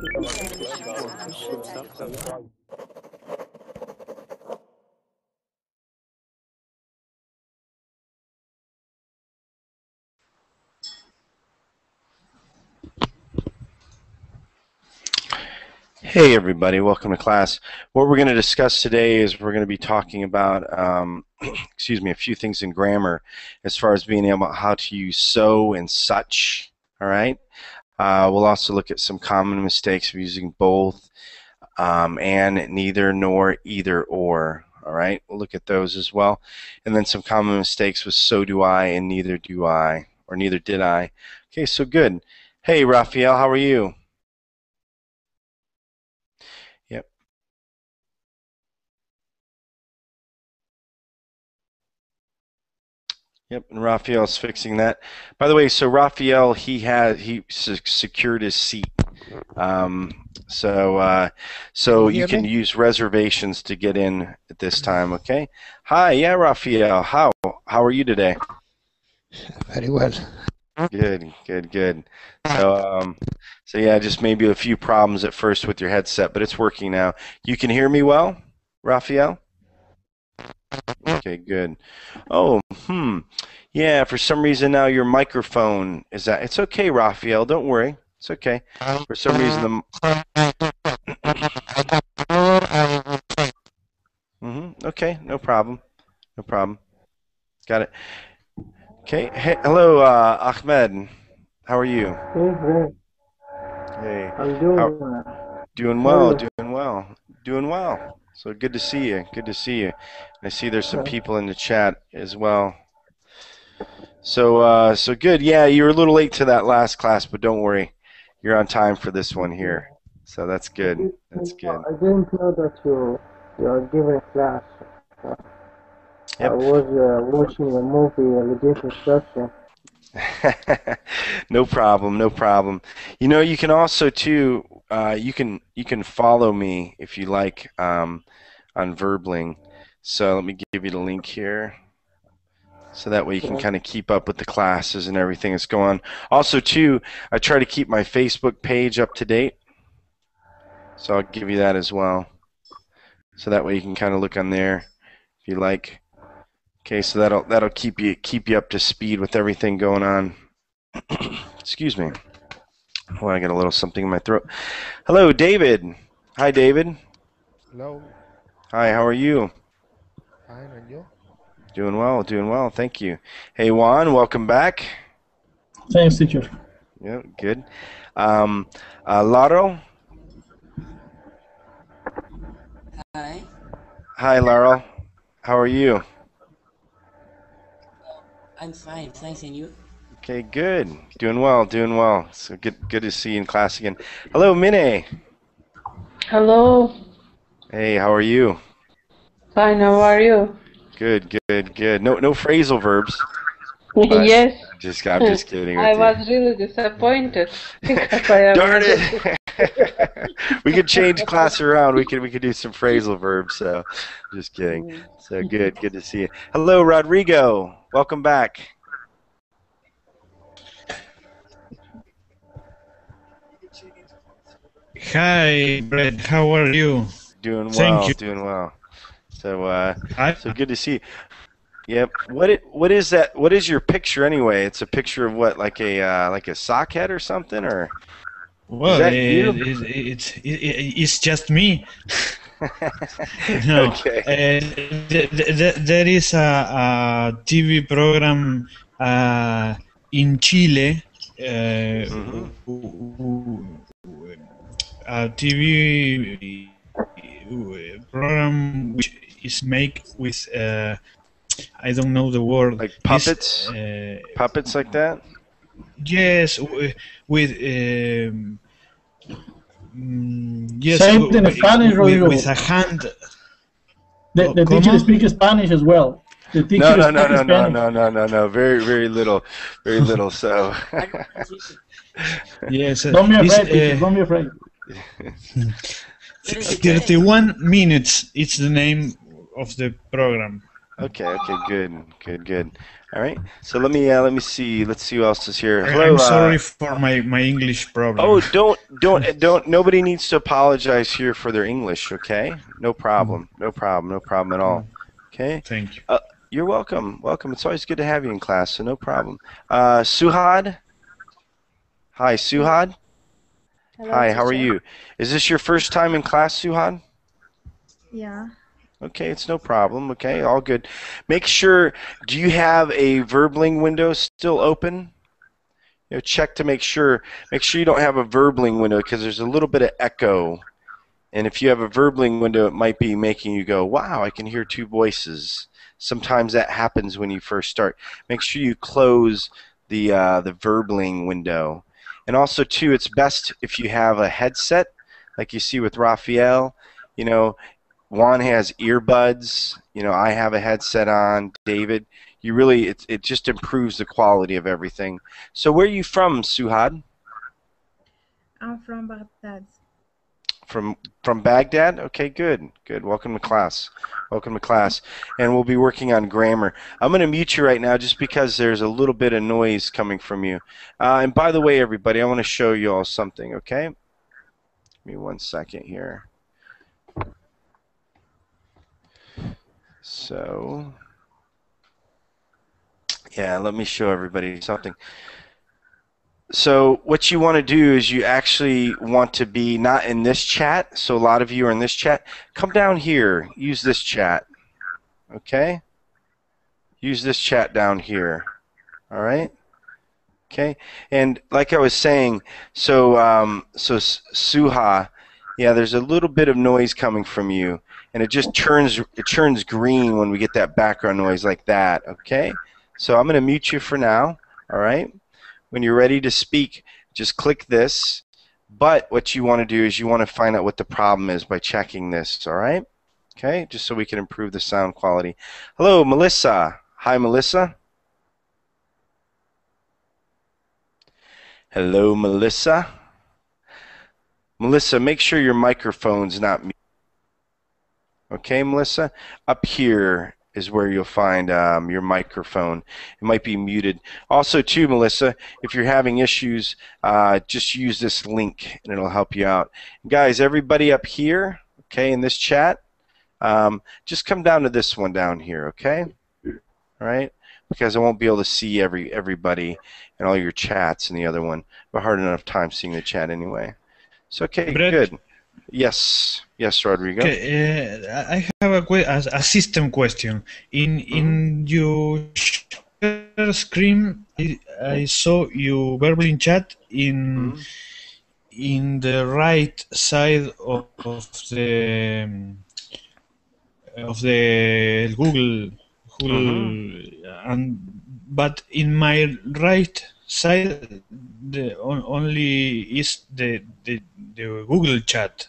Hey everybody, welcome to class. What we're going to discuss today is we're going to be talking about, excuse me, a few things in grammar as far as being able how to use so and such. All right. We'll also look at some common mistakes of using both, and, neither, nor, either, or. All right. We'll look at those as well, and then some common mistakes with so do I and neither do I or neither did I. Okay, so good. Hey Raphael, how are you? Yep, and Raphael's fixing that. By the way, so Raphael, he secured his seat. So you can use reservations to get in at this time. Okay. Hi, yeah, Raphael. How are you today? Very well. Good, good, good. So yeah, just maybe a few problems at first with your headset, but it's working now. You can hear me well, Raphael? Okay, good. Oh, yeah, for some reason now your microphone is that. It's okay, Raphael, don't worry. It's okay. For some reason okay, no problem. No problem. Got it. Okay. Hey, hello, Ahmed. How are you? Hey, Bret. Hey. I'm doing Doing well, doing well. Doing well. So good to see you. Good to see you. I see there's some people in the chat as well. So good. Yeah, you were a little late to that last class, but don't worry. You're on time for this one here. So that's good. That's good. I didn't know that you are giving class. Yep. I was watching a movie, a legit instruction. No problem, no problem. You know, you can also too. You can follow me if you like on Verbling. So let me give you the link here. So that way you can kind of keep up with the classes and everything that's going on. Also, too, I try to keep my Facebook page up to date. So I'll give you that as well. So that way you can kind of look on there if you like. Okay, so that'll keep you up to speed with everything going on. Excuse me. Oh, I got a little something in my throat. Hello, David. Hi, David. Hello. Hi, how are you? Fine, and you? Doing well, thank you. Hey, Juan, welcome back. Thanks, teacher. Yeah, good. Laurel? Hi. Hi, Laurel. How are you? I'm fine, thanks, and you? Okay, good. Doing well. So good to see you in class again. Hello, Mine. Hello. Hey, how are you? Fine, how are you? Good. No phrasal verbs. Yes. I'm just kidding with I you. was really disappointed because I Darn it! We could change class around. We could do some phrasal verbs. So, just kidding. So good to see you. Hello, Rodrigo. Welcome back. Hi, Bret. How are you? Doing well. Thank you. Doing well. So good to see you. Yep. What is that? What is your picture anyway? It's a picture of what, like a sock head or something, or? Well, is that you? it's just me. No. Okay. There is a TV program in Chile. A TV program which is made with I don't know the word. Like puppets? Puppets like that? Yes, with yes, Same in Spanish, Rodrigo. with a hand. The teacher speaks Spanish as well. The teacher No. Very little. So. Yes. Don't be afraid, teacher. Don't be afraid. 31 minutes. It's the name of the program. Okay, good. All right. So let me see. Let's see who else is here. Hello. I'm sorry for my English problem. Oh, don't. Nobody needs to apologize here for their English. Okay. No problem at all. Okay. Thank you. You're welcome. It's always good to have you in class. So no problem. Suhad. Hi, Suhad. Hello, Hi. How are teacher. you? Is this your first time in class, Suhad? Yeah. Okay, it's no problem. Okay, all good. Make sure, do you have a verbling window still open? Check to make sure you don't have a verbling window because there's a little bit of echo. And if you have a verbling window, it might be making you go, wow, I can hear two voices. Sometimes that happens when you first start. Make sure you close the verbling window. And also, too, it's best if you have a headset, like you see with Raphael. Juan has earbuds. I have a headset on. David, it just improves the quality of everything. So where are you from, Suhad? I'm from Baghdad. From Baghdad? Okay, good. Welcome to class. And we'll be working on grammar. I'm going to mute you right now just because there's a little bit of noise coming from you. And by the way, everybody, I want to show you all something, okay? Give me 1 second here. So, yeah, let me show everybody something. So what you want to do is you actually want to be not in this chat. So a lot of you are in this chat. Come down here. Use this chat. Okay? Use this chat down here. All right? Okay? And like I was saying, so Suha, yeah, there's a little bit of noise coming from you. And it just turns green when we get that background noise like that. Okay? So I'm going to mute you for now. All right? When you're ready to speak, just click this. But what you want to do is you want to find out what the problem is by checking this, all right? Okay, just so we can improve the sound quality. Hello, Melissa. Hi, Melissa. Hello, Melissa. Melissa, make sure your microphone's not muted. Okay, Melissa? Up here is where you'll find your microphone. It might be muted. Also, too, Melissa, if you're having issues, just use this link and it'll help you out. Guys, everybody up here, okay, in this chat, just come down to this one down here, okay? All right? Because I won't be able to see everybody and all your chats in the other one. But hard enough time seeing the chat anyway. So, okay, Bret, good. Yes, Rodrigo. Okay, I have a system question. In your share screen, I saw you verbally chat in the right side of the Google, but in my right side, only is the Google chat.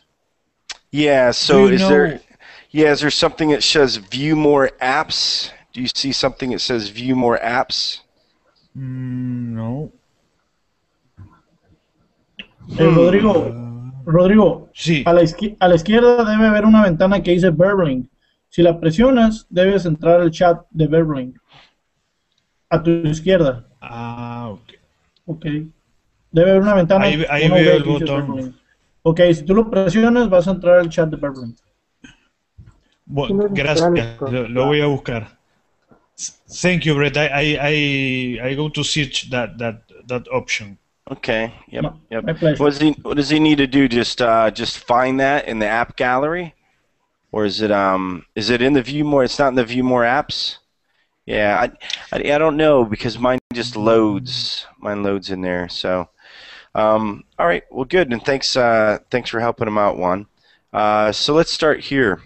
Yeah, so is there something that says view more apps? Do you see something that says view more apps? No. Rodrigo, Sí. a la izquierda debe haber una ventana que dice Verbling. Si la presionas, debes entrar al chat de Verbling. A tu izquierda. Ok. Ok. Debe haber una ventana. Ahí veo el botón. Verbling. Ok, si tú lo presionas, vas a entrar al chat de Verbling. Bueno, gracias. Lo voy a buscar. Thank you, Bret. I go to search that option. Okay. Yep. My pleasure. What does he need to do? Just find that in the app gallery, or is it in the view more? It's not in the view more apps. Yeah, I don't know because mine just loads. Mine loads in there. So, all right. Well, good. And thanks for helping him out, Juan. So let's start here.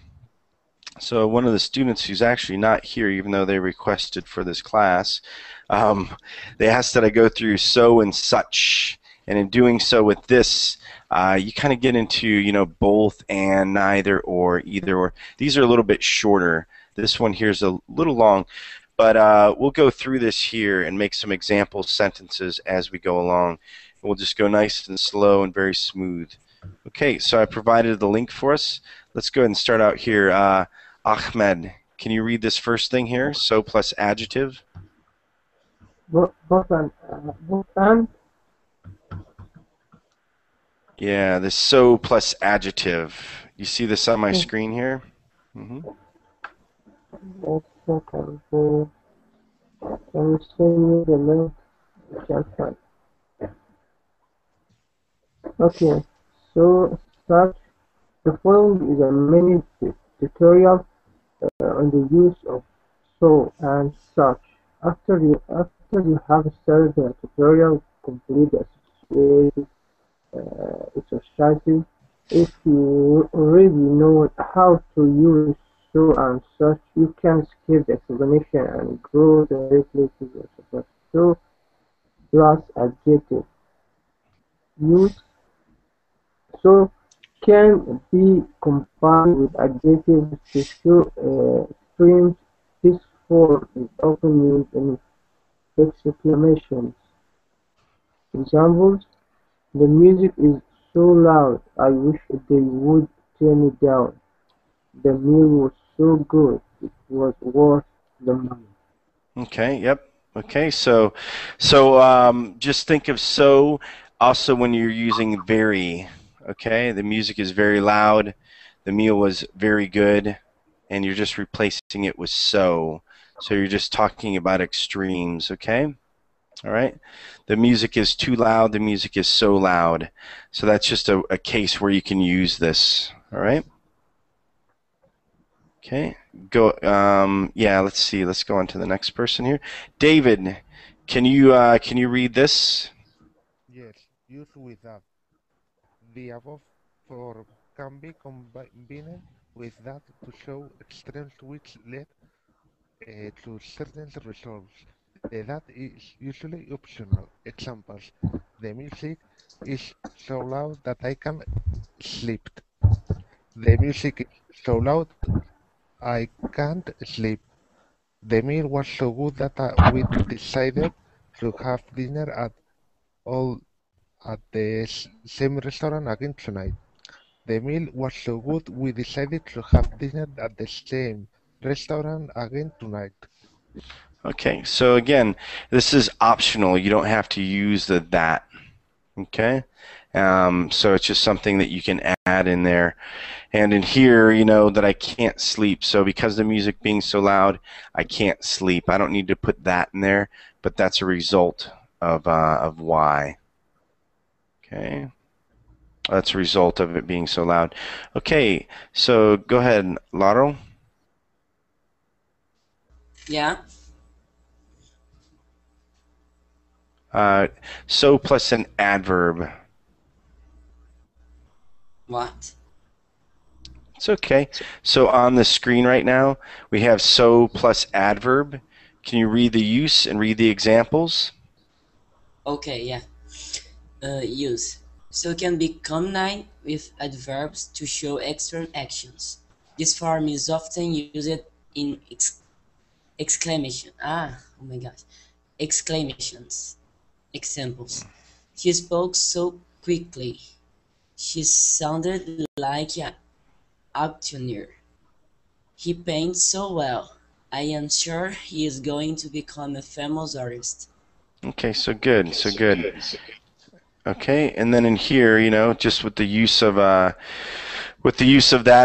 So one of the students who's actually not here, even though they requested for this class, they asked that I go through so and such, and in doing so with this, you kind of get into both and neither or either or. These are a little bit shorter. This one here is a little long, but we'll go through this here and make some example sentences as we go along. We'll just go nice and slow and very smooth. Okay, so I provided the link for us. Let's go ahead and start out here. Ahmed, can you read this first thing here? So plus adjective. Both and. Yeah, this so plus adjective. You see this on my screen here? Can you send me the link? Just okay, so such the following is a mini tutorial on the use of so and such. After you have started the tutorial, complete the associated exercises. If you already know how to use so and such, you can skip the explanation and go directly to the subject. So plus adjective. Use so can be combined with adjectives to show extremes. This form is often used in exclamations. Examples: the music is so loud, I wish they would turn it down. The meal was so good, it was worth the money. Okay, yep. Okay, so just think of so also when you're using very. Okay, the music is very loud, the meal was very good, and you're just replacing it with so. So you're just talking about extremes, okay? All right. The music is too loud, the music is so loud. So that's just a case where you can use this, all right? Okay, go. Yeah, let's see. Let's go on to the next person here. David, can you read this? Yes, use with that. The above form can be combined with that to show extremes which lead to certain results. That is usually optional. Examples: the music is so loud that I can sleep. The music is so loud I can't sleep. The meal was so good that we decided to have dinner all at the same restaurant again tonight. The meal was so good we decided to have dinner at the same restaurant again tonight. Okay, so again, this is optional. You don't have to use the that. Okay, so it's just something that you can add in there. And in here, you know that I can't sleep. So because the music being so loud, I can't sleep. I don't need to put that in there, but that's a result of why. Okay, that's a result of it being so loud. Okay, so go ahead, Laro. Yeah. So plus an adverb. What? It's okay. So on the screen right now, we have so plus adverb. Can you read the use and read the examples? Okay, yeah. Use. So can be combined with adverbs to show external actions. This form is often used in exclamation. Oh my gosh. Exclamations. Examples. He spoke so quickly. She sounded like an auctioneer. He paints so well. I am sure he is going to become a famous artist. Okay, so good, so good. Okay, and then in here, you know, just with the use of that,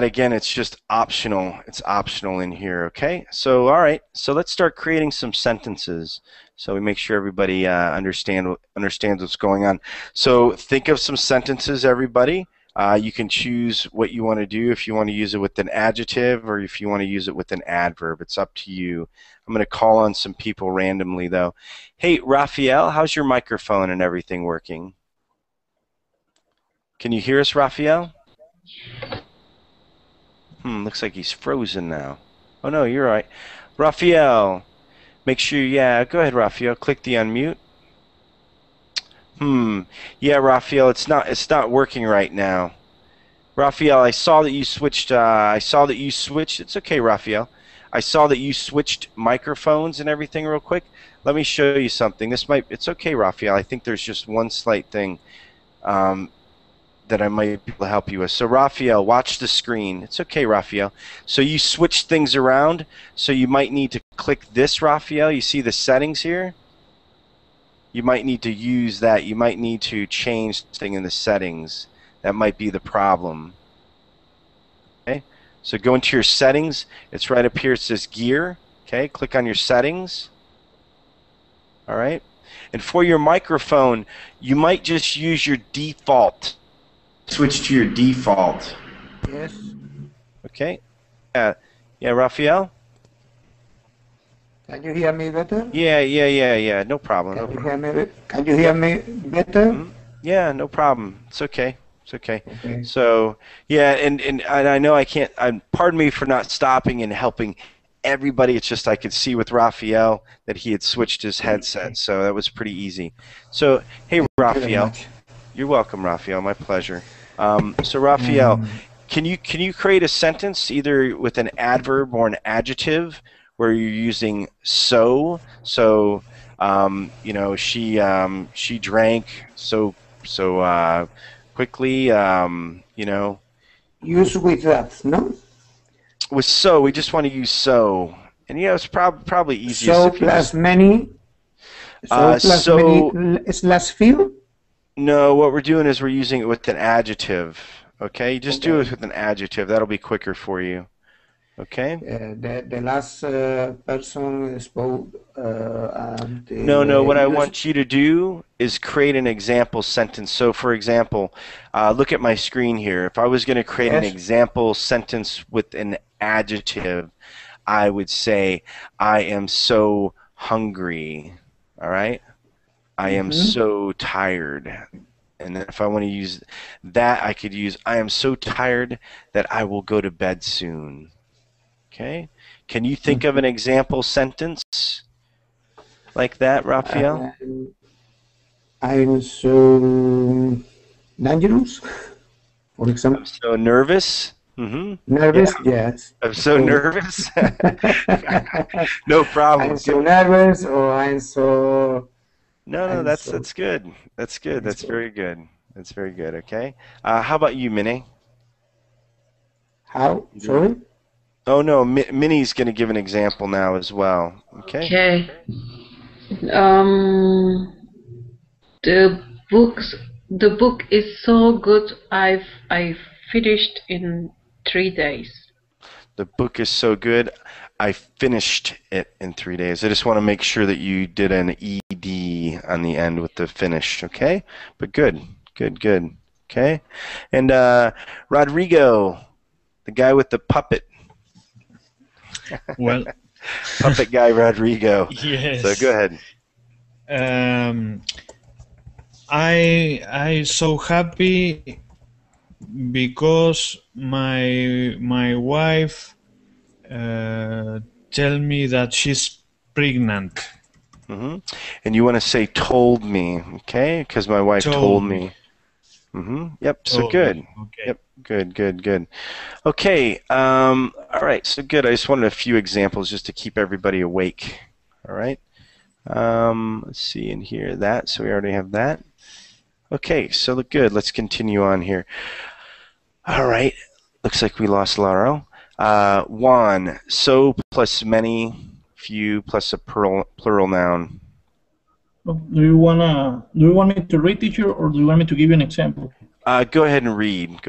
again, it's just optional. It's optional in here, okay? So, all right, so let's start creating some sentences so we make sure everybody understands what's going on. So think of some sentences, everybody. You can choose what you want to do, if you want to use it with an adjective or if you want to use it with an adverb. It's up to you. I'm going to call on some people randomly, though. Hey, Raphael, how's your microphone and everything working? Can you hear us, Raphael? Looks like he's frozen now. Oh, no, you're all right. Raphael, make sure, yeah, go ahead, Raphael. Click the unmute. Yeah, Raphael, it's not working right now. Raphael, I saw that you switched, it's okay, Raphael. I saw that you switched microphones and everything real quick. Let me show you something. It's okay, Raphael. I think there's just one slight thing. that I might be able to help you with. So Raphael, watch the screen. It's okay, Raphael. So you switch things around. So you might need to click this, Raphael. You see the settings here? You might need to use that. You might need to change something in the settings. That might be the problem. Okay. So go into your settings. It's right up here. It says gear. Okay. Click on your settings. All right. And for your microphone, you might just use your default. Switch to your default. Yes. Okay. Yeah, Raphael? Can you hear me better? Yeah. No problem. Can you hear me better? Mm-hmm. Yeah, no problem. It's okay. Okay. So, yeah, and I know I can't. Pardon me for not stopping and helping everybody. It's just I could see with Raphael that he had switched his headset, so that was pretty easy. So, hey, Raphael, you're welcome, Raphael. My pleasure. So, Raphael, can you create a sentence either with an adverb or an adjective where you're using so? So, she drank so quickly. Use with that, no? With so, we just want to use so, and it's probably easiest. So plus many. So plus many slash few. No, what we're doing is we're using it with an adjective. Okay, just do it with an adjective. That'll be quicker for you. Okay. The last person spoke. No. What I want you to do is create an example sentence. So, for example, look at my screen here. If I was going to create an example sentence with an adjective, I would say, "I am so hungry." All right. I am so tired. And then if I want to use that, I could use, "I am so tired that I will go to bed soon." Okay. Can you think of an example sentence like that, Raphael? I'm so dangerous, for example. I'm so nervous. Nervous, yes. I'm so nervous. No problem. I'm so nervous, or I'm so. No, that's good. That's good. That's very good. That's very good. Okay. How about you, Minnie? How? Sorry. Oh no, Minnie's going to give an example now as well. Okay. Okay. The book is so good. I finished in 3 days. The book is so good. I finished it in 3 days. I just want to make sure that you did an ed on the end with the finished. Okay. But good. Okay. And Rodrigo, the guy with the puppet. Well, puppet guy Rodrigo. Yes. So go ahead. I so happy because my wife tell me that she's pregnant. And you want to say "told me," okay? Because my wife told me. Yep. So good. Okay. Yep. Good. Okay. All right. So good. I just wanted a few examples just to keep everybody awake. All right. Let's see in here that. So we already have that. Okay. So look good. Let's continue on here. All right. Looks like we lost Laro. Juan. So plus many, few plus a plural noun. Do you want me to read, teacher, or do you want me to give you an example? Go ahead and read.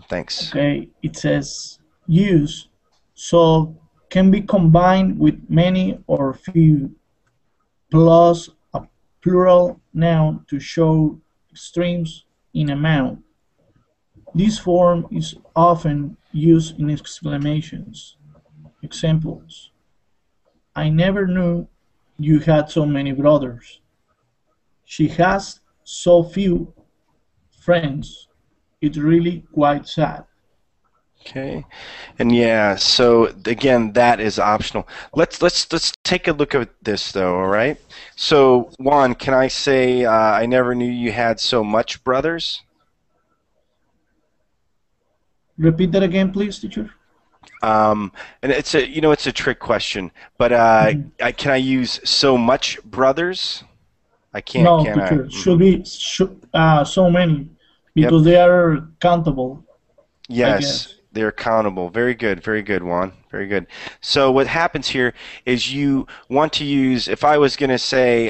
Thanks. Okay, it says use so can be combined with many or few plus a plural noun to show extremes in amount. This form is often used in exclamations. Examples: I never knew you had so many brothers. She has so few friends. It's really quite sad. Okay, and yeah, so again, that is optional. Let's take a look at this though. All right. So Juan, can I say I never knew you had so much brothers? Repeat that again, please, teacher. And it's a trick question, but can I use so much brothers? I can't. No, can teacher. I? Should be so many. because they are countable, I Yes, guess. they're accountable. Very good, Juan. Very good. So what happens here is you want to use, if I was going to say,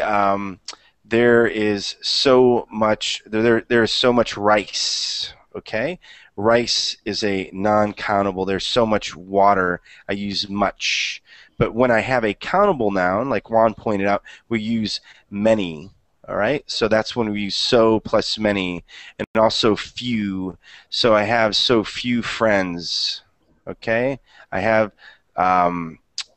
there is so much, there is so much rice, okay? Rice is a non-countable. There's so much water. I use much. But when I have a countable noun, like Juan pointed out, we use many, all right? So that's when we use so plus many, and also few. So I have so few friends, okay? I have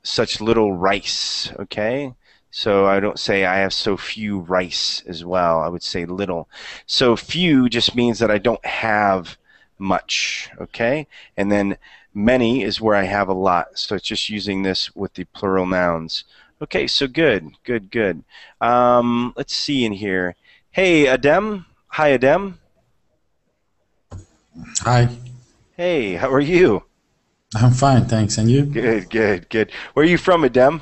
such little rice, okay? So I don't say I have so few rice as well. I would say little. So few just means that I don't have much, okay? And then many is where I have a lot. So it's just using this with the plural nouns. Okay, so good. Let's see in here. Hey, Adem. Hi, Adem. Hi, Hey, how are you? I'm fine, thanks. And you? Good. Where are you from, Adem?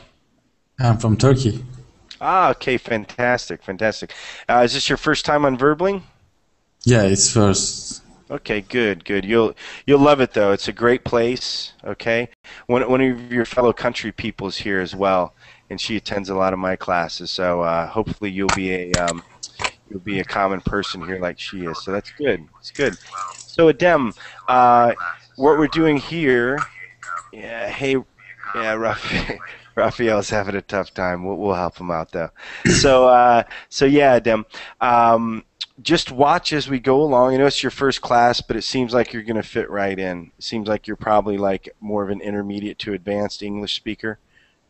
I'm from Turkey. Ah, okay, fantastic. Is this your first time on Verbling? Yeah, it's first. Okay, good. You'll love it though. It's a great place. Okay, one of your fellow country people's here as well, and she attends a lot of my classes. So hopefully you'll be a common person here like she is. So that's good. It's good. So Adem, what we're doing here. Yeah. Hey. Yeah. Raphael's having a tough time. We'll help him out though. So yeah, Adem. Just watch as we go along. I know it's your first class, but it seems like you're going to fit right in. It seems like you're probably like more of an intermediate to advanced English speaker.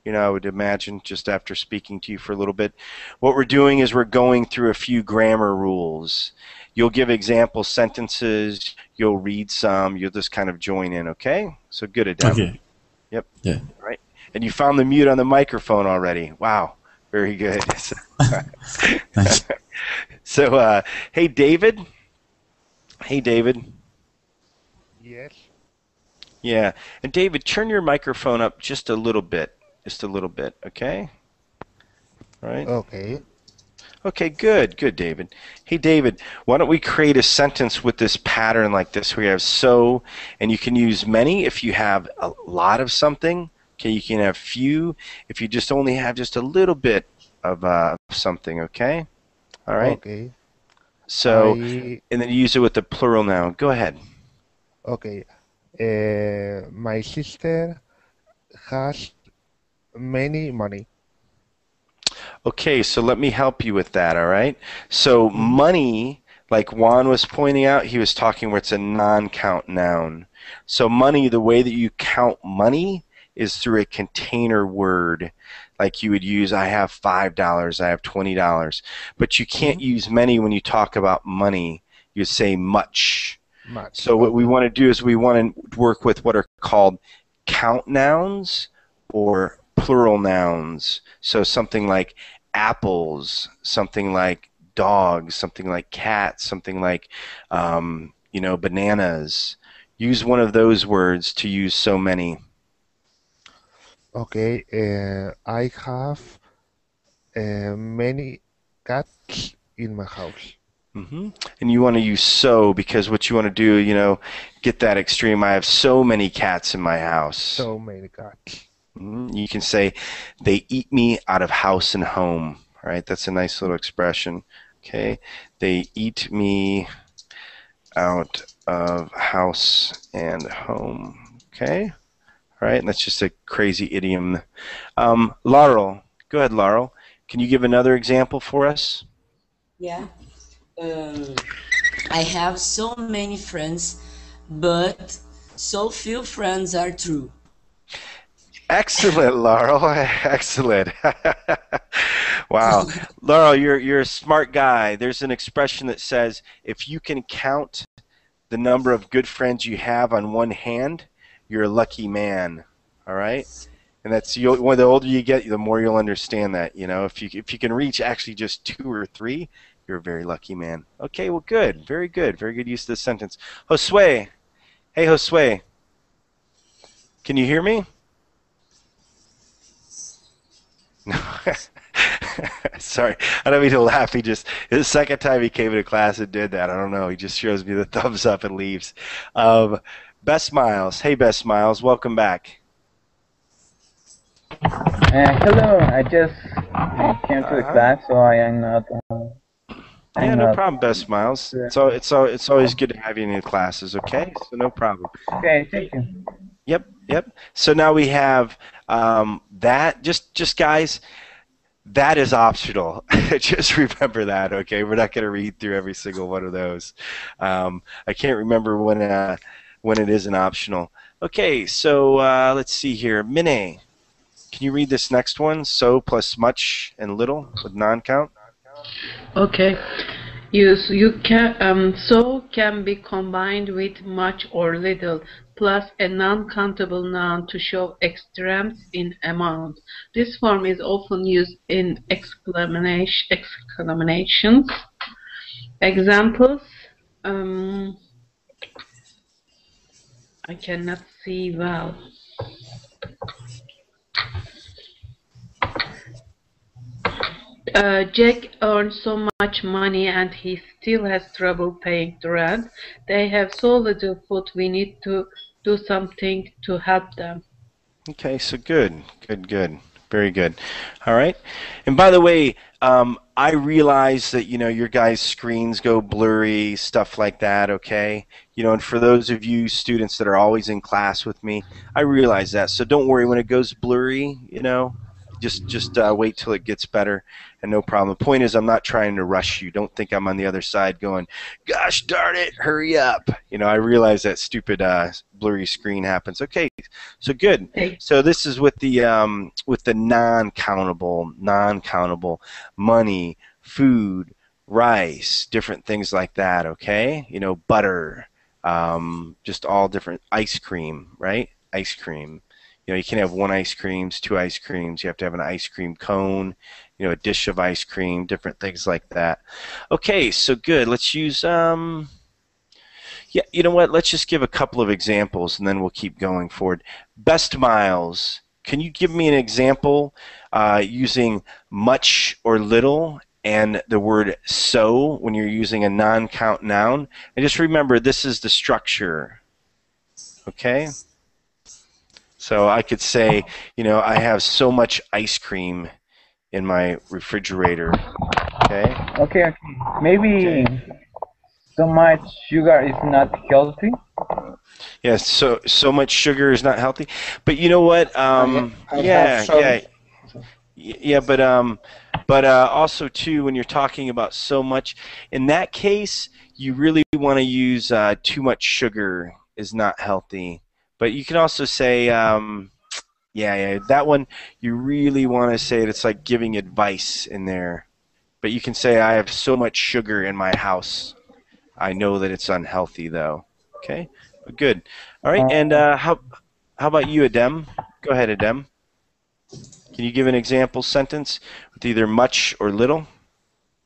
I would imagine just after speaking to you for a little bit. What we're doing is we're going through a few grammar rules. You'll give example sentences. You'll read some. You'll just kind of join in, okay? So good, Adem. Okay. Yep. Yeah. All right. And you found the mute on the microphone already. Wow. Very good. Thank you. So, hey, David. Hey, David. Yes. Yeah. And David, turn your microphone up just a little bit. Okay? All right. Okay. Okay, good, David. Hey, David, why don't we create a sentence with this pattern like this where you have so, and you can use many if you have a lot of something. Okay, you can have few if you just only have just a little bit of something, okay? All right? Okay. So, and then you use it with the plural noun. Go ahead. Okay. My sister has many money. Okay, so let me help you with that, all right? So money, like Juan was pointing out, he was talking where it's a non-count noun. So money, the way that you count money is through a container word. Like you would use, I have $5, I have $20. But you can't use many when you talk about money. You say much. So what we want to do is we want to work with what are called count nouns or plural nouns. So something like apples, something like dogs, something like cats, something like bananas. Use one of those words to use so many. Okay. I have many cats in my house. And you want to use so because what you want to do, get that extreme. I have so many cats in my house. So many cats. You can say, they eat me out of house and home. All right, that's a nice little expression. Okay, they eat me out of house and home. Okay, all right, and that's just a crazy idiom. Laurel, go ahead, Laurel. Can you give another example for us? Yeah. I have so many friends, but so few friends are true. Excellent, Laurel. Excellent. Wow. Laurel, you're a smart guy. There's an expression that says if you can count the number of good friends you have on one hand, you're a lucky man. All right? And that's the older you get, the more you'll understand that. If you can reach actually just 2 or 3, you're a very lucky man. Okay, well, good. Very good use of this sentence. Josue. Hey, Josue. Can you hear me? No. Sorry, I don't mean to laugh. He just, it's the second time he came into class and did that. I don't know. He just shows me the thumbs up and leaves. Best Miles. Hey, Best Miles. Welcome back. Hello, I just came to the class, so I am not. Yeah, no problem, Best Miles. It's always good to have you in your classes. Okay, so no problem. Okay, thank you. Yep. So now we have that. Just guys, that is optional. Just remember that. Okay, we're not going to read through every single one of those. I can't remember when it isn't optional. Okay, so let's see here. Mine, can you read this next one? So plus much and little with non-count. Okay. You can so can be combined with much or little plus a non-countable noun to show extremes in amount. This form is often used in exclamations. Examples. I cannot see well. Jack earns so much money and he still has trouble paying the rent. They have so little food, we need to do something to help them. Okay, so good. Very good. All right. And by the way, I realize that, your guys' screens go blurry, stuff like that, okay? And for those of you students that are always in class with me, I realize that. So don't worry when it goes blurry, just wait till it gets better and no problem. The point is I'm not trying to rush you. Don't think I'm on the other side going, gosh darn it, hurry up. I realize that stupid blurry screen happens. Okay, so good. So this is with the non-countable money, food, rice, different things like that, okay? Butter, just all different, ice cream, right? Ice cream. You can't have one ice creams, two ice creams. You have to have an ice cream cone, a dish of ice cream, different things like that. Okay, so good. Let's use, yeah, you know what? Let's just give a couple of examples and then we'll keep going forward. Best Miles, can you give me an example using much or little and the word so when you're using a non-count noun? And just remember, this is the structure, okay? So I could say, I have so much ice cream in my refrigerator. Okay. Okay. Maybe so much sugar is not healthy. Yes. So much sugar is not healthy. But you know what? Yeah. But also too, when you're talking about so much, in that case, you really want to use too much sugar is not healthy. But you can also say, yeah, that one you really want to say it's like giving advice in there. But you can say, I have so much sugar in my house. I know that it's unhealthy, though. Okay, good. All right, and how about you, Adem? Go ahead, Adem. Can you give an example sentence with either much or little?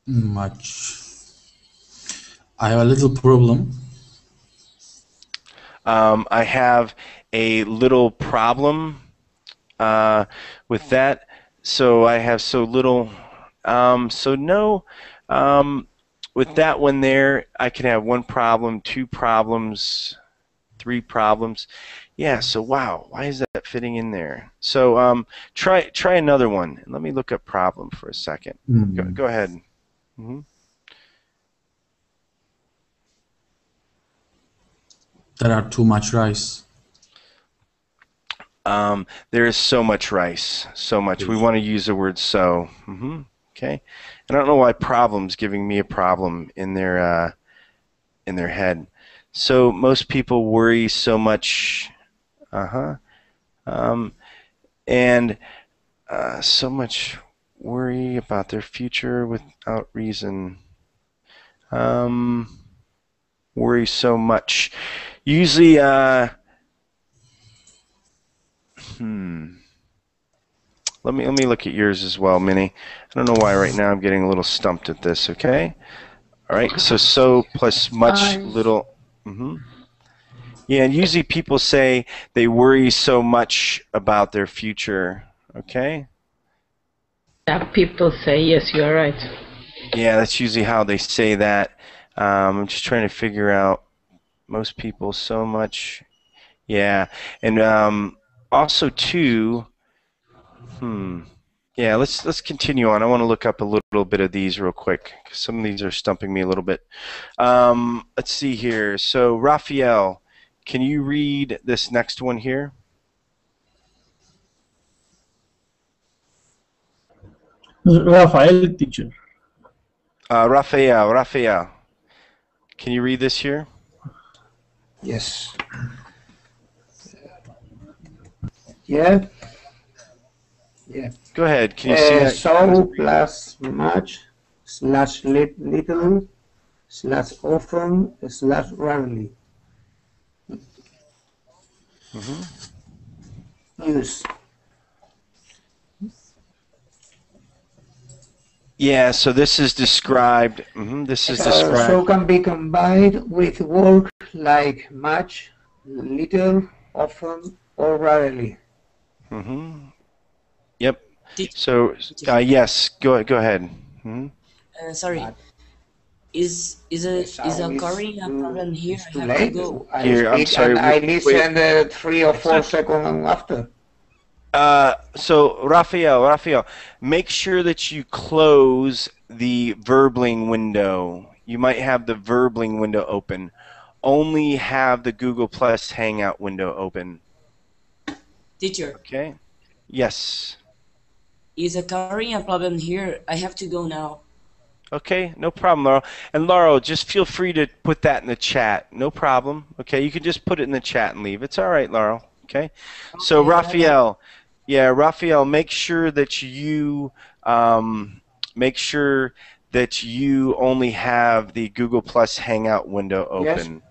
Much. I have a little problem. I have a little problem with that. So I have so little. So no. With that one there, I can have one problem, two problems, three problems. Yeah. So wow, why is that fitting in there? So try another one. Let me look up problem for a second. Go ahead. Mm-hmm. There are too much rice. There is so much rice, so much. We want to use the word so. Okay, and I don't know why problem's giving me a problem in their head. So most people worry so much. And so much worry about their future without reason. Worry so much. Usually, let me look at yours as well, Minnie. I don't know why right now I'm getting a little stumped at this. Okay. All right. So plus much little. Yeah, and usually people say they worry so much about their future. Okay. Yeah, people say yes, you're right. Yeah, that's usually how they say that. I'm just trying to figure out most people so much. Yeah, and also too. Yeah, let's continue on. I want to look up a little bit of these real quick, 'cause some of these are stumping me a little bit. Let's see here. So, Raphael, can you read this next one here? Rafael, teacher. Raphael, can you read this here? Yes. Yeah. Yeah. Go ahead. Can you see that? So plus much slash little slash often slash rarely. Use. Yeah. So this is described. This is described. So can be combined with words like much, little, often, or rarely. Yep. So yes, go ahead. Sorry. Is occurring a problem here? Too I have late. to go. I'm sorry. And I listened 3 or 4 seconds after. So Raphael, make sure that you close the verbling window. You might have the verbling window open. Only have the Google Plus Hangout window open. Teacher. Okay. Yes. Is occurring a problem here? I have to go now. Okay, no problem, Laurel. And Laurel, just feel free to put that in the chat. No problem. Okay, you can just put it in the chat and leave. It's all right, Laurel. Okay. So Raphael, Raphael, make sure that you only have the Google Plus Hangout window open.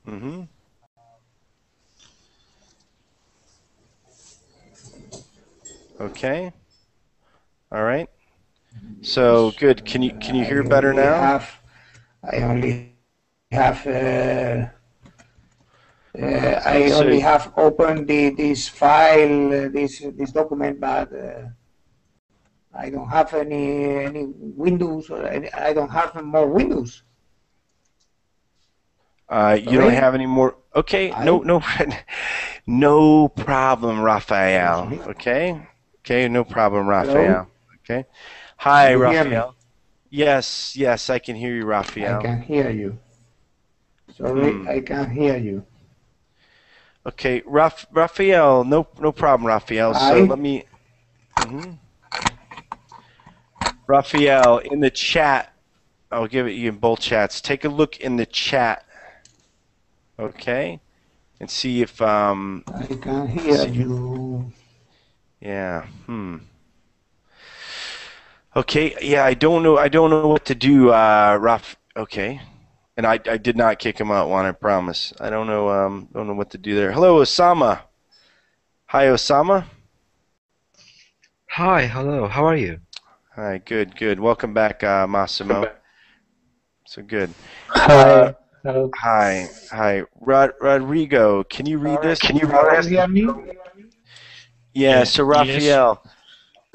Yes. Okay. All right. So good. Can you hear better now? I only have only have opened this file, this document, but I don't have any windows, or I don't have more windows. You don't have any more. Okay. No problem, Raphael. Okay. Okay. No problem, Raphael. Hello? Okay. Hi, You hear Raphael. me? Yes, I can hear you, Raphael. I can hear you. Sorry, I can hear you. Okay, Raphael, no problem, Raphael. Hi. So let me. Raphael, in the chat, I'll give it you in both chats. Take a look in the chat. Okay, and see if I can hear you. Yeah. Okay. Yeah, I don't know what to do, Raph. Okay. And I did not kick him out, Juan, I promise. I don't know what to do there. Hello, Osama. Hi, Osama. Hi, hello. How are you? Hi, good. Welcome back, Massimo. So good. Hi. Hello. Hi. Rodrigo, can you read this? Can you hear me? Yeah. So Raphael.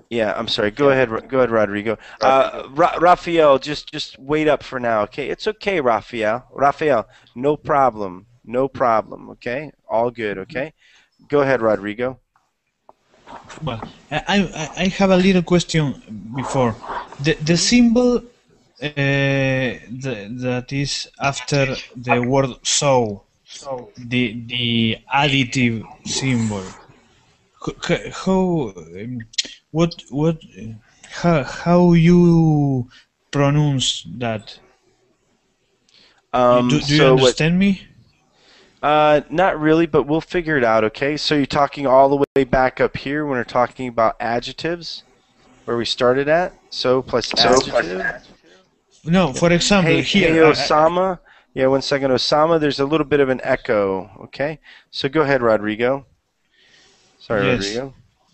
Yeah, I'm sorry. Go ahead, Rodrigo. Raphael, just wait up for now, okay? It's okay, Raphael. Raphael, no problem. Okay, all good. Okay, go ahead, Rodrigo. Well, I have a little question before the symbol that is after the word so, the additive symbol. How you pronounce that? Do you understand me? Not really, but we'll figure it out, okay? So you're talking all the way back up here when we're talking about adjectives, where we started at? So plus adjective? No, for example, here. Hey, Osama. Yeah, 1 second, Osama. There's a little bit of an echo, okay? So go ahead, Rodrigo. Sorry, yes. Rodrigo.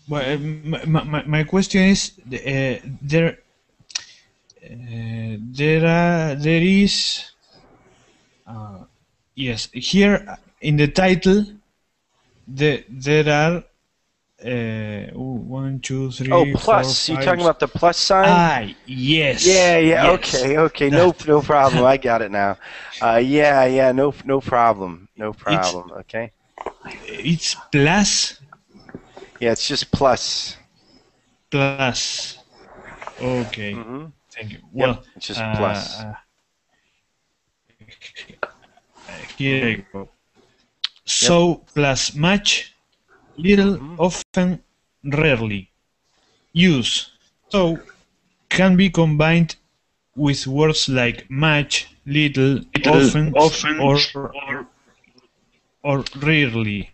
Well, my question is there is yes, here in the title there are 1, 2, Oh, 3, 4, plus. You 5. talking about the plus sign? Ah, yes. Yeah, yeah. Yes. Okay. No problem. I got it now. Yeah. No problem. No problem. Okay. It's plus. Yeah, it's just plus. Plus. Okay. Mm-hmm. Thank you. Yep, Well, it's just plus. Here I go. So plus much, little, often, rarely. Use. So can be combined with words like much, little, often, or rarely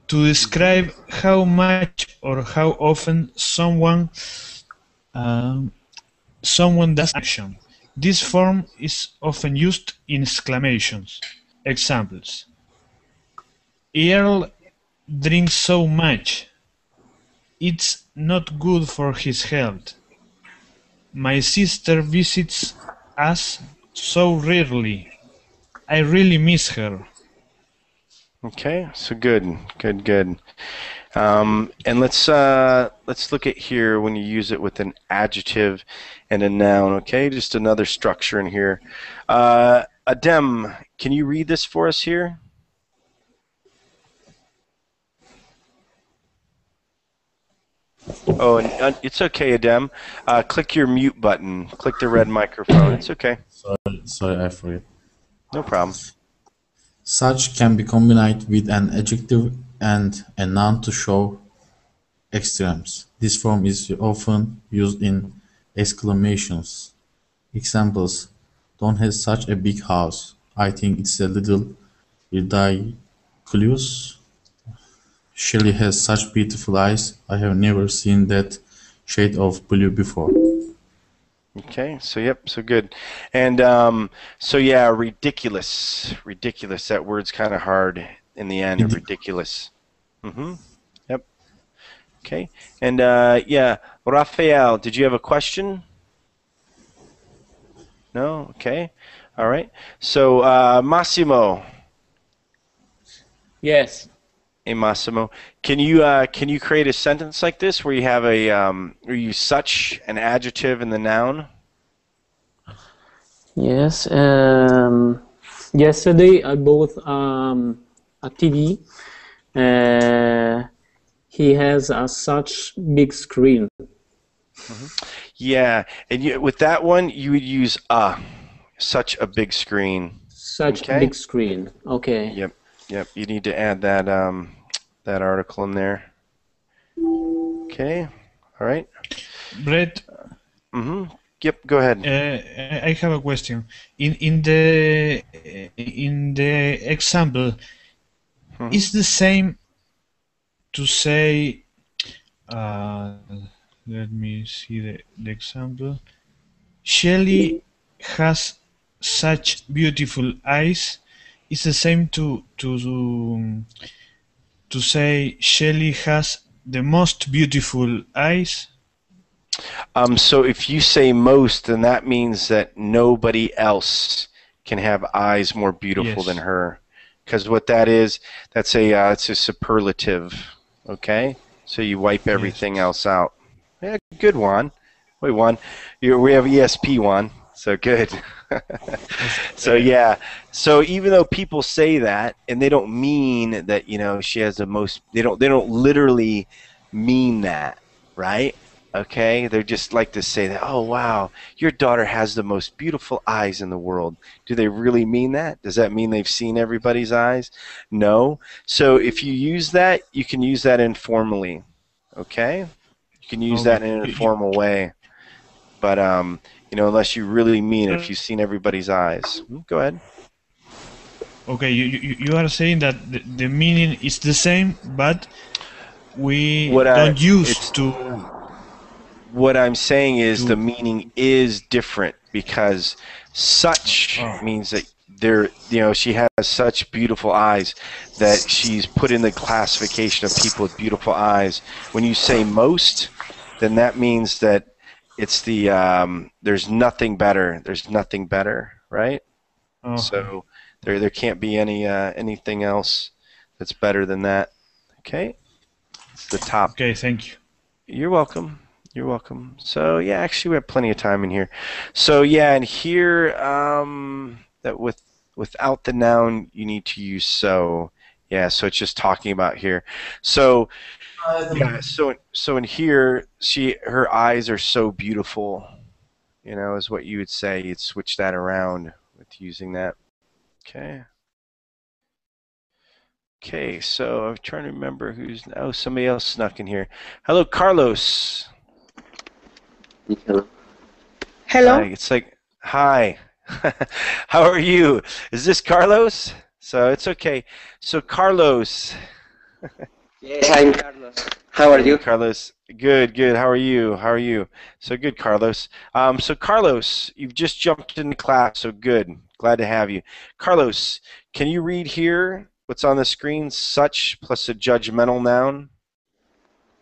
to describe how much or how often someone does action. This form is often used in exclamations. Examples: Earl drinks so much. It's not good for his health. My sister visits us so rarely. I really miss her. Okay, so good. And let's look at here when you use it with an adjective and a noun. Okay, just another structure in here. Adem, can you read this for us here? Oh, and it's okay, Adem. Click your mute button. Click the red microphone. It's okay. Sorry, I forget. No problem. Such can be combined with an adjective and a noun to show extremes. This form is often used in exclamations. Examples: Don't have such a big house. I think it's a little ridiculous. Shelley has such beautiful eyes. I have never seen that shade of blue before. Okay, so good. And so yeah, ridiculous. That word's kind of hard in the end. Ridiculous. Yep. Okay. And yeah, Rafael, did you have a question? No? Okay. All right. So Massimo. Yes. Hey Massimo, can you create a sentence like this where you have a where you use such an adjective in the noun? Yes. Yesterday I bought a TV. He has such big screen. Yeah, and with that one you would use such a big screen. Such a big screen. Okay. Yep. You need to add that that article in there. Okay. All right. Bret. Yep. Go ahead. I have a question. In the example, is the same to say? Let me see the example. Shelley has such beautiful eyes. It's the same to say Shelley has the most beautiful eyes. So if you say most, then that means that nobody else can have eyes more beautiful than her, because what that is, that's it's a superlative. Okay, so you wipe everything else out. Yeah, good one. Wait, Juan, we have ESP, Juan. So good. So yeah. So even though people say that, and they don't mean that, she has the most. They don't literally mean that, right? Okay. They just like to say that. Oh wow, your daughter has the most beautiful eyes in the world. Do they really mean that? Does that mean they've seen everybody's eyes? No. So if you use that, you can use that informally. Okay. You can use that in an informal way. But unless you really mean it, if you've seen everybody's eyes. Go ahead. Okay, you are saying that the meaning is the same, but we don't use to. What I'm saying is the meaning is different, because such means that she has such beautiful eyes that she's put in the classification of people with beautiful eyes. When you say most, then that means that it's the there's nothing better. There's nothing better, right? So there can't be anything else that's better than that. Okay. It's the top. Okay, thank you. You're welcome. You're welcome. So yeah, actually we have plenty of time in here. So yeah, and here that without the noun you need to use so. Yeah, so it's just talking about here. So yeah, so in here her eyes are so beautiful, you know, is what you would say. You'd switch that around with using that. Okay. Okay, so I'm trying to remember who's. Oh, somebody else snuck in here. Hello, Carlos. Hello. Hi, it's like, hi. How are you? Is this Carlos? So it's okay. So Carlos. Yes, I'm Carlos. How are you? Carlos. Good, good. How are you? How are you? So good, Carlos. So Carlos, you've just jumped into class, so good. Glad to have you. Carlos, can you read here what's on the screen? Such plus a judgmental noun.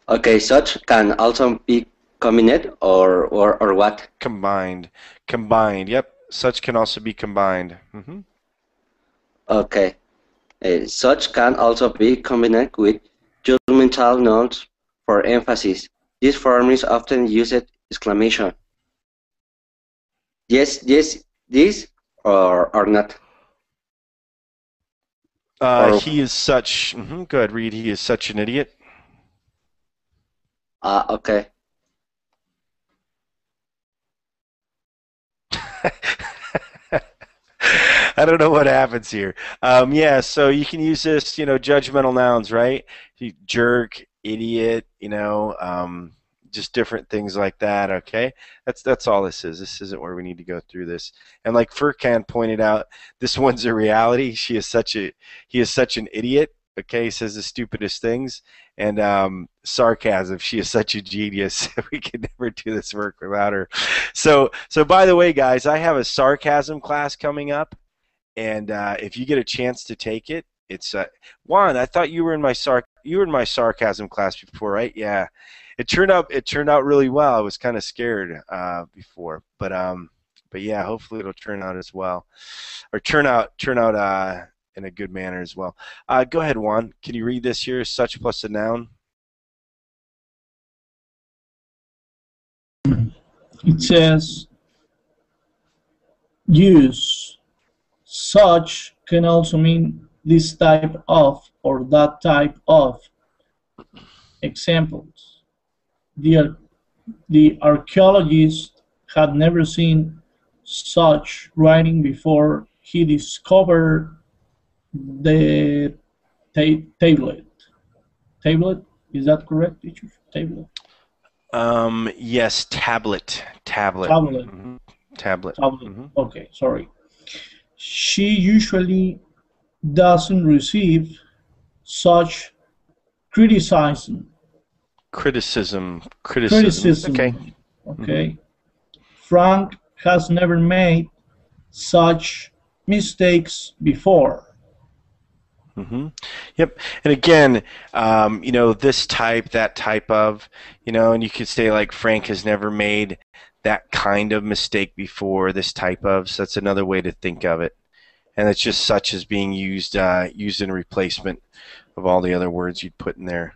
Okay, such can also be combined or what? Combined. Combined. Yep. Such can also be combined. Mm-hmm. Okay. Such can also be combined with judgmental nouns for emphasis. This form is often used exclamation. Yes, yes, this or not. He is such. Go ahead, read. He is such an idiot. Okay. I don't know what happens here. Yeah, so you can use this, you know, judgmental nouns, right? Jerk, idiot, you know, just different things like that. Okay, that's all this is. This isn't where we need to go through this. And like Furkan pointed out, this one's a reality. He is such an idiot. Okay, he says the stupidest things. And sarcasm. She is such a genius. We could never do this work without her. So by the way, guys, I have a sarcasm class coming up. And if you get a chance to take it, it's Juan. I thought you were in my sarcasm class before, right? Yeah, it turned out really well. I was kind of scared before, but yeah, hopefully it'll turn out as well, or turn out in a good manner as well. Go ahead, Juan. Can you read this here? Such plus a noun. It says use. Such can also mean this type of or that type of. Examples. The archaeologist had never seen such writing before he discovered the tablet. Tablet? Is that correct, teacher? Tablet? Yes, tablet. Tablet. Mm-hmm. Tablet. Mm-hmm. Okay, sorry. She usually doesn't receive such criticism. Criticism. Okay. Okay. Mm-hmm. Frank has never made such mistakes before. Mm-hmm. Yep. And again, you know, this type, that type of, you know, and you could say like Frank has never made that kind of mistake before, this type of. So that's another way to think of it. And it's just such as being used in replacement of all the other words you'd put in there.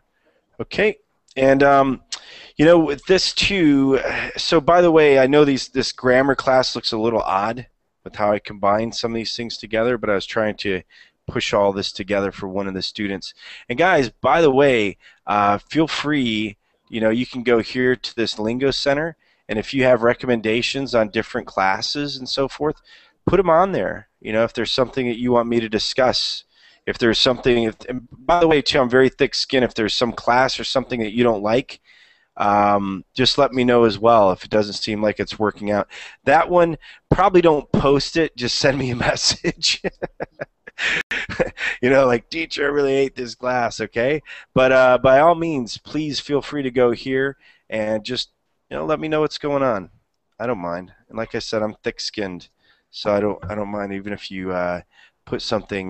Okay. And you know, with this too, so by the way, I know this grammar class looks a little odd with how I combine some of these things together, but I was trying to push all this together for one of the students. And guys, by the way, feel free, you know, you can go here to this Lingo Center, and if you have recommendations on different classes and so forth, put them on there. You know, if there's something that you want me to discuss, if there's something, and by the way, too, I'm very thick-skinned. If there's some class or something that you don't like, just let me know as well if it doesn't seem like it's working out. That one, probably don't post it. Just send me a message. You know, like, teacher, I really hate this class, okay? But by all means, please feel free to go here and just, you know, let me know what's going on. I don't mind. And like I said, I'm thick-skinned, so I don't mind even if you put something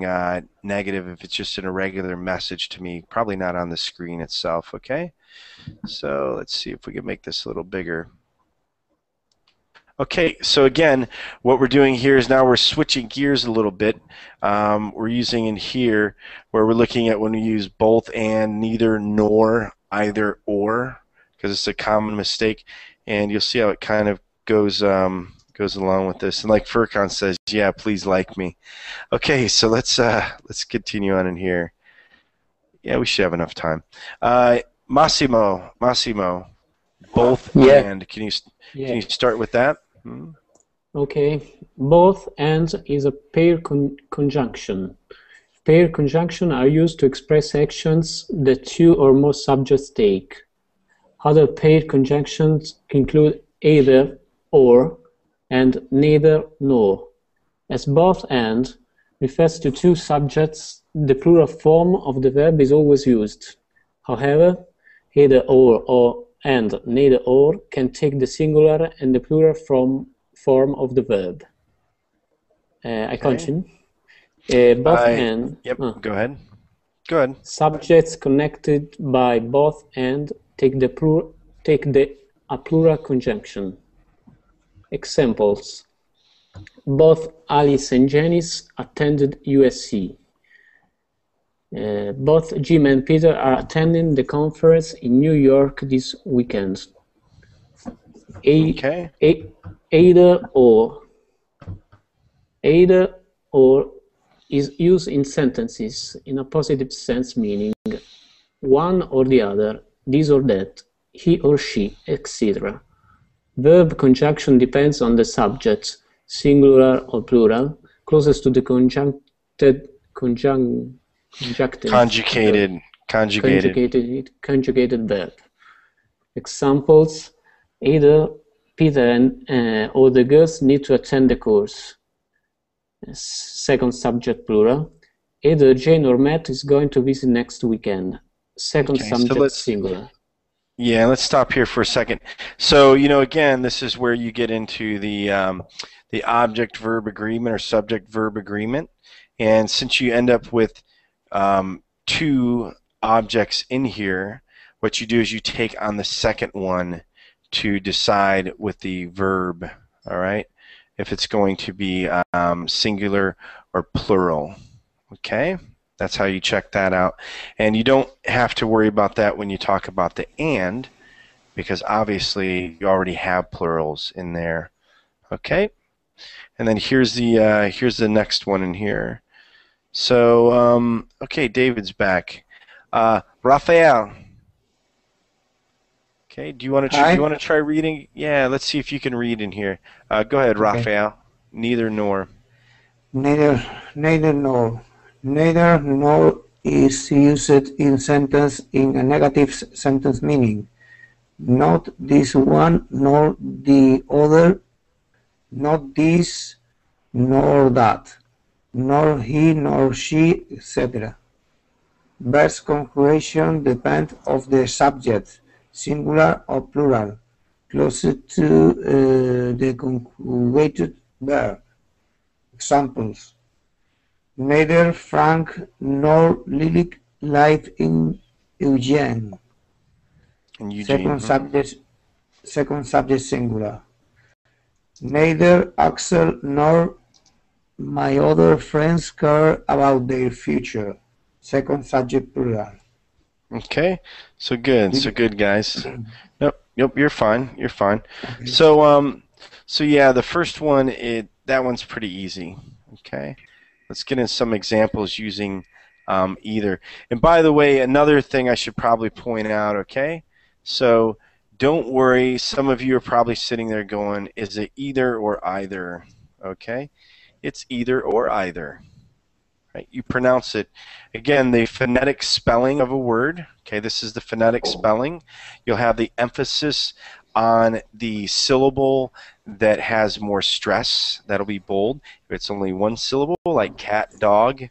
negative if it's just in a regular message to me. Probably not on the screen itself, okay? So let's see if we can make this a little bigger. Okay, so again, what we're doing here is now we're switching gears a little bit. We're using in here where we're looking at when we use both and, neither, nor, either or, because it's a common mistake, and you'll see how it kind of goes along with this. And like Furkan says, yeah, please like me. Okay, so let's continue on in here. Yeah, we should have enough time. Massimo, both and. Can you start with that? Hmm? Okay, both and is a pair conjunction. Pair conjunctions are used to express actions that two or more subjects take. Other pair conjunctions include either, or, and neither, nor. As both and refers to two subjects, the plural form of the verb is always used. However, either or and neither or can take the singular and the plural form of the verb. I continue. Both and. Yep. Go ahead. Go ahead. Subjects connected by both and take a plural conjunction. Examples: both Alice and Janice attended USC. Both Jim and Peter are attending the conference in New York this weekend. Okay. Either or. Either or is used in sentences in a positive sense, meaning one or the other, this or that, he or she, etc. Verb conjunction depends on the subject, singular or plural, closest to the conjugated verb. Examples: either Peter or the girls need to attend the course. Second subject plural. Either Jane or Matt is going to visit next weekend. Second subject singular. Yeah, let's stop here for a second. So, again, this is where you get into the object-verb agreement or subject-verb agreement. And since you end up with two objects in here, what you do is you take on the second one to decide with the verb, all right, if it's going to be singular or plural. Okay? That's how you check that out. And you don't have to worry about that when you talk about the and, because obviously you already have plurals in there. Okay? And then here's the next one in here. So, okay, David's back. Raphael. Okay, do you want to try reading? Yeah, let's see if you can read in here. Go ahead, Raphael. Neither nor. Neither nor. Neither nor is used in sentence in a negative sentence meaning. Not this one nor the other, not this nor that, nor he nor she, etc. Verb conjugation depends on the subject, singular or plural, closest to the conjugated verb. Examples: neither Frank nor Lily live in Eugene. Second subject singular. Neither Axel nor my other friends care about their future. Second subject plural. Okay, so good, guys. Nope, you're fine. You're fine. Okay. So yeah, the first one, that one's pretty easy. Okay, let's get in some examples using either. And by the way, another thing I should probably point out. Okay, so don't worry. Some of you are probably sitting there going, "Is it either or either?" Okay, it's either or either. Right? You pronounce it. Again, the phonetic spelling of a word. Okay, this is the phonetic spelling. You'll have the emphasis on the syllable that has more stress. That'll be bold. If it's only one syllable, like cat, dog,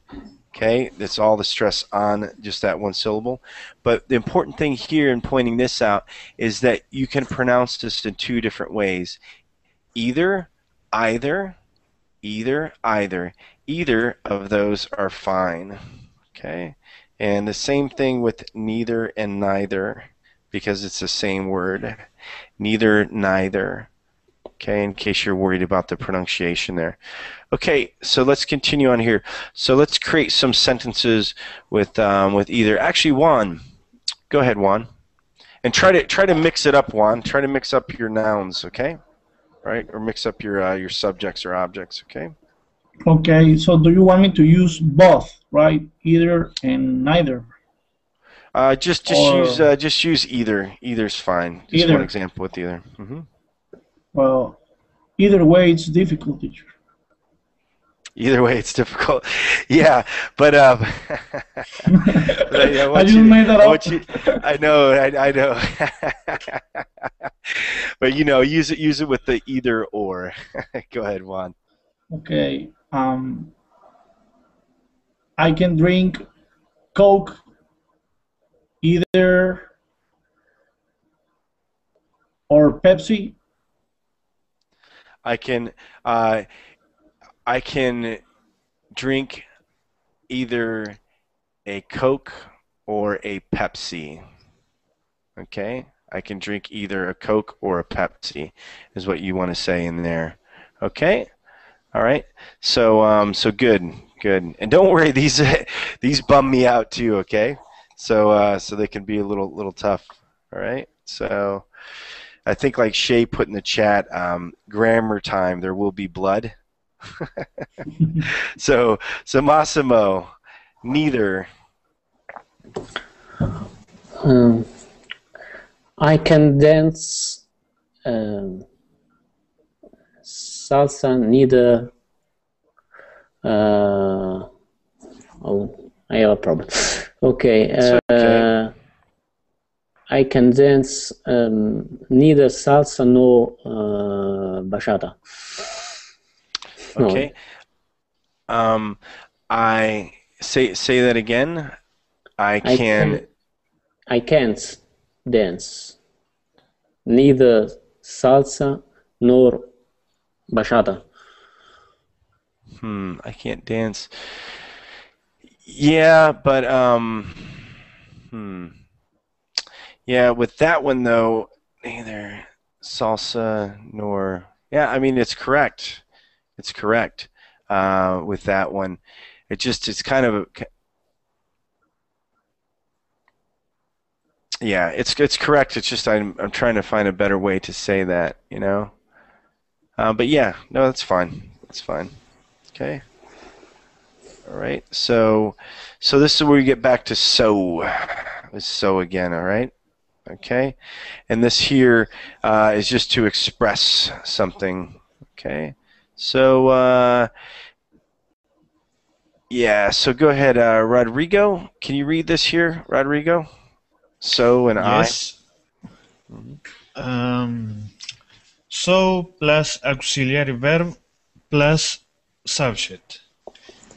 okay, that's all the stress on just that one syllable. But the important thing here in pointing this out is that you can pronounce this in two different ways. Either, either, either, either. Either of those are fine. Okay, and the same thing with neither and neither, because it's the same word. Neither, neither. Okay, in case you're worried about the pronunciation there. Okay, so let's continue on here. So let's create some sentences with either. Actually, Juan. Go ahead, Juan. And try to mix it up, Juan. Try to mix up your nouns, okay? Right? Or mix up your subjects or objects, okay? Okay, so do you want me to use both, right? Either and neither? Just use either. Either's fine. Just either. one example with either. Well, either way it's difficult, teacher. Either way, it's difficult. Yeah, but yeah, I just made that up. I know. But use it with the either or. Go ahead, Juan. Okay. I can drink Coke either or Pepsi. I can drink either a Coke or a Pepsi. Okay? I can drink either a Coke or a Pepsi is what you want to say in there. Okay? All right? So good. And don't worry, these bum me out too, okay? So they can be a little tough. All right? So I think like Shay put in the chat, grammar time, there will be blood. So Massimo, neither. I can dance salsa, neither. I have a problem. Okay. I can dance neither salsa nor bachata. Okay. I say that again. I can't dance neither salsa nor bachata. I can't dance. Yeah, but yeah, with that one though, neither salsa nor. Yeah, I mean it's correct. It's correct with that one. It's kind of yeah, it's correct. It's just I'm trying to find a better way to say that, But yeah, no, that's fine. That's fine. Okay. All right. So this is where we get back to so. This so again. All right. Okay. And this here is just to express something. Okay. So yeah. So go ahead, Rodrigo. Can you read this here, Rodrigo? So and yes. So plus auxiliary verb plus subject.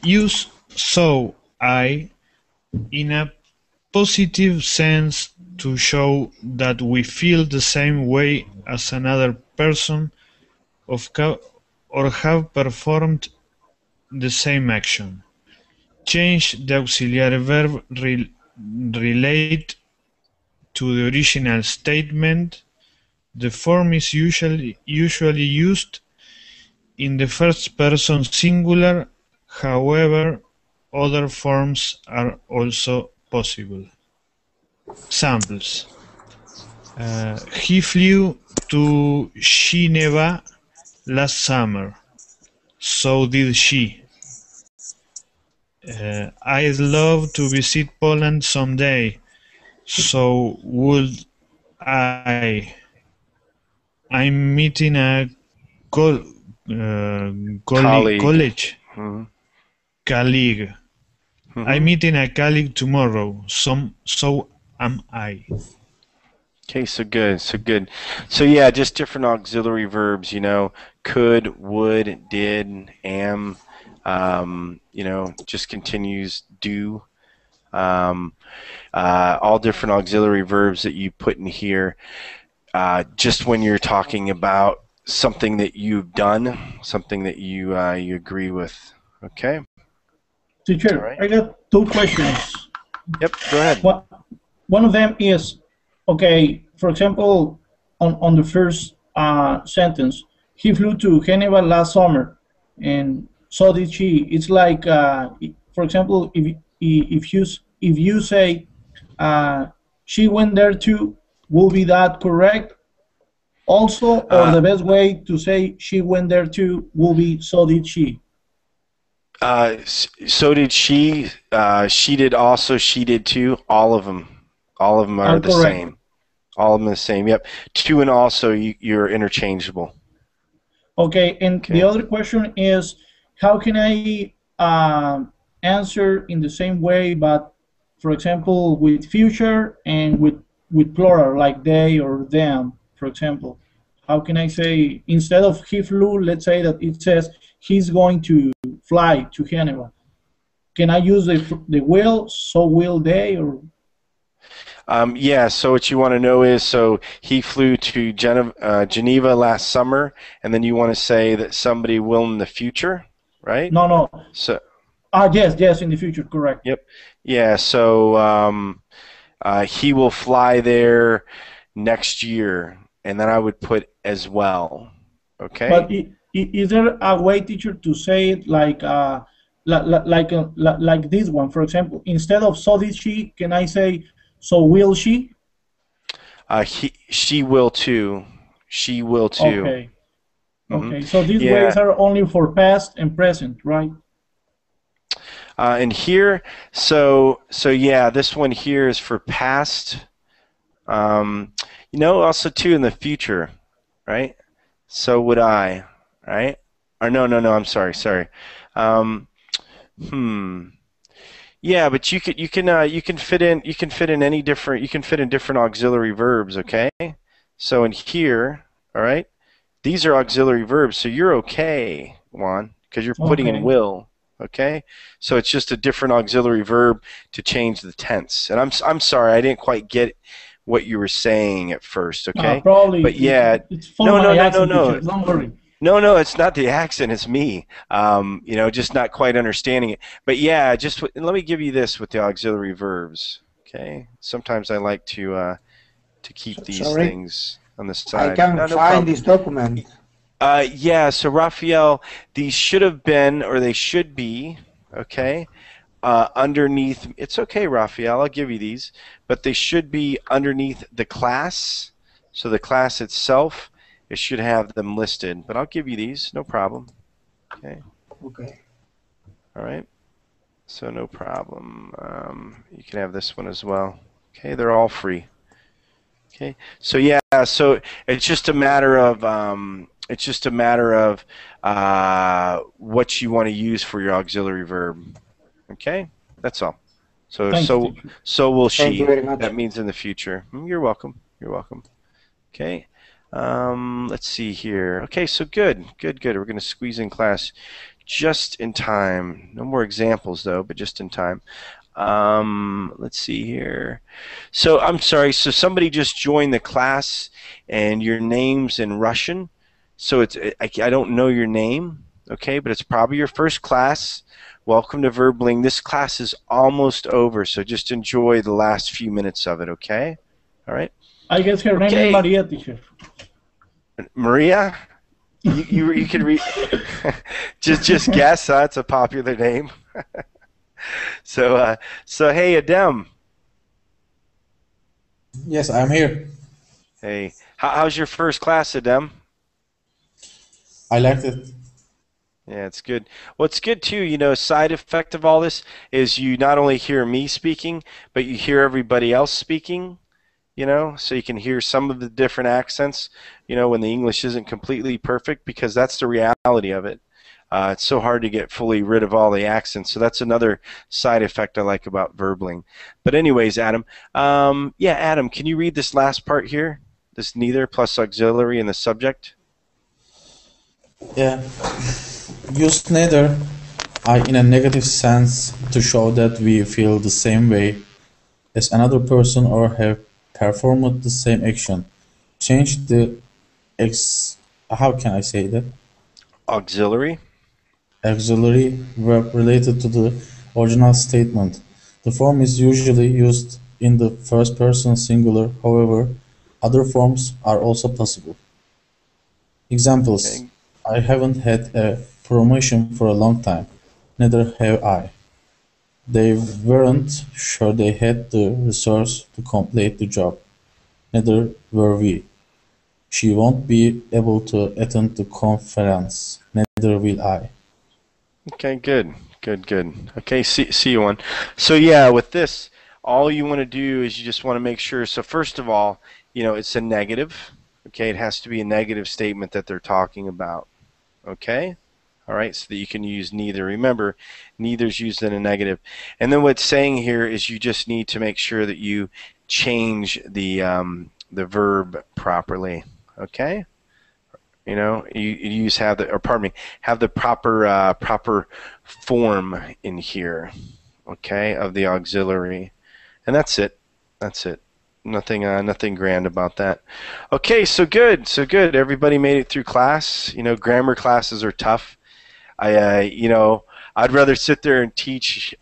Use so I in a positive sense to show that we feel the same way as another person or have performed the same action. Change the auxiliary verb relate to the original statement. The form is usually used in the first person singular. However, other forms are also possible. Samples. He flew to Geneva last summer. So did she. I'd love to visit Poland someday. So would I. I'm meeting a college. Mm-hmm. Colleague. I'm meeting a colleague tomorrow. So am I. Okay, so good. So yeah, just different auxiliary verbs, could, would, did, am, just continues, do. All different auxiliary verbs that you put in here. Just when you're talking about something that you've done, something that you agree with. Okay. Teacher, right. I got two questions. Yep, go ahead. One of them is, okay, for example, on the first sentence, he flew to Geneva last summer, and so did she. It's like, for example, if you say she went there too, Will be that correct? Also, or the best way to say she went there too will be so did she. So did she. She did also. She did too. All of them. All of them are the correct. same. All of them are the same. Yep. To and also, you're interchangeable. Okay, and the other question is, how can I answer in the same way, but for example, with future and with plural, like they or them, for example? How can I say, instead of he flew, let's say that it says he's going to fly to Geneva. Can I use the will, so will they, or? Yeah, so what you want to know is, so he flew to Geneva last summer, and then you want to say that somebody will in the future, right? No. So. Yes, in the future, correct. Yep. Yeah, so he will fly there next year, and then I would put as well. Okay. But is there a way, teacher, to say it like this one, for example, instead of so did she, can I say so will she? She will too. She will too. Okay. Okay. So these ways are only for past and present, right? And here, so yeah, this one here is for past. Also too in the future, right? So would I, right? Or no, I'm sorry. Yeah, but you can fit in any different, you can fit in different auxiliary verbs, okay? So in here, all right, these are auxiliary verbs, so you're okay, Juan, because you're putting in will, okay? So it's just a different auxiliary verb to change the tense. And I'm sorry, I didn't quite get what you were saying at first, okay? Probably. But yeah, it's my accent, teacher. Don't worry. No, it's not the accent. It's me. Just not quite understanding it. But yeah, just let me give you this with the auxiliary verbs. Okay. Sometimes I like to keep these things on the side. I can't find this document. Yeah. So Raphael, these should have been, or they should be. Okay. Underneath. It's okay, Raphael. I'll give you these, but they should be underneath the class. So the class itself. It should have them listed, but I'll give you these, no problem. Okay. Okay. All right. So no problem. You can have this one as well. Okay, they're all free. Okay. So yeah, so it's just a matter of what you want to use for your auxiliary verb. Okay, that's all. So so will she. Thank you very much. That means in the future. You're welcome. You're welcome. Okay. Let's see here. Okay, so good. We're going to squeeze in class just in time. No more examples though, but just in time. Let's see here. So I'm sorry. So somebody just joined the class, and your name's in Russian. So I don't know your name. Okay, but it's probably your first class. Welcome to Verbling. This class is almost over, so just enjoy the last few minutes of it. Okay. All right. I guess her name is Maria, teacher. Maria? You can read. just guess. That's a popular name. So hey, Adem. Yes, I'm here. Hey, how's your first class, Adem? I liked it. Yeah, it's good. Well, it's good too. Side effect of all this is you not only hear me speaking, but you hear everybody else speaking. So you can hear some of the different accents, when the English isn't completely perfect, because that's the reality of it. It's so hard to get fully rid of all the accents, so that's another side effect I like about Verbling. But anyways, Adam, Adam, can you read this last part here? This neither plus auxiliary in the subject? Yeah. Use neither in a negative sense to show that we feel the same way as another person or have performed the same action. Change the how can I say that? Auxiliary verb related to the original statement. The form is usually used in the first person singular, however, other forms are also possible. Examples: I haven't had a promotion for a long time, neither have I. They weren't sure they had the resource to complete the job. neither were we. She won't be able to attend the conference, neither will I. Okay, good. Good. Okay, see you one. So yeah, with this, all you want to do is you just want to make sure. So first of all, it's a negative. Okay, it has to be a negative statement that they're talking about. Okay? All right, so that you can use neither. Remember, neither's used in a negative. And then what's saying here is you just need to make sure that you change the verb properly. Okay? You use have the proper form in here. Okay, of the auxiliary, and that's it. Nothing grand about that. Okay, so good. Everybody made it through class. Grammar classes are tough. I'd rather sit there and teach,